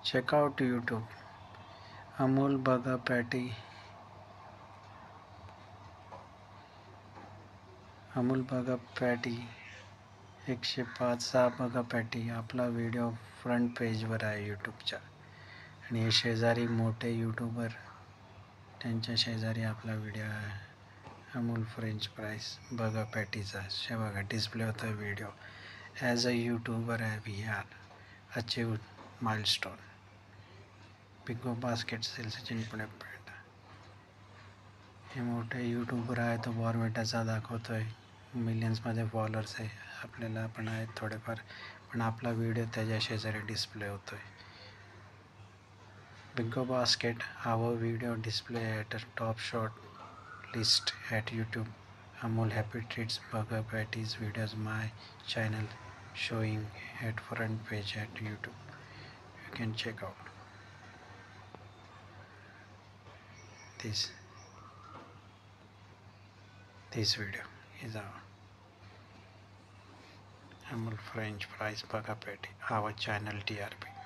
check out YouTube. Amul बघा patty. Amul बघा patty 105 बघा पॅटी. आपला व्हिडिओ फ्रंट पेजवर आहे यूट्यूबच्या. आणि हे शेजारी मोठे यूट्यूबर, त्यांच्या शेजारी आपला व्हिडिओ आहे. अमूल फ्रेंच फ्राईज बघा पॅटीचा. बघा डिस्प्ले होता व्हिडिओ. ॲज अ यूट्यूबर आहे we are achieve milestone. Big basket sale Sachin Pune pant. हे मोठे यूट्यूबर आहे, तो बॉर्नव्हिटाचा दाखवतोय. मिलियन्समध्ये फॉलोअर्स आहे. आपल्याला पण आहेत थोडेफार, पण आपला व्हिडिओ त्याच्या शेजारी डिस्प्ले होतोय. बिगो basket our video display at a top shot list at YouTube. Amul Happy Treats Burger Patties videos my channel showing at front page at YouTube. You can check out this video is our Amul French Fries Burger Patty, our channel TRP.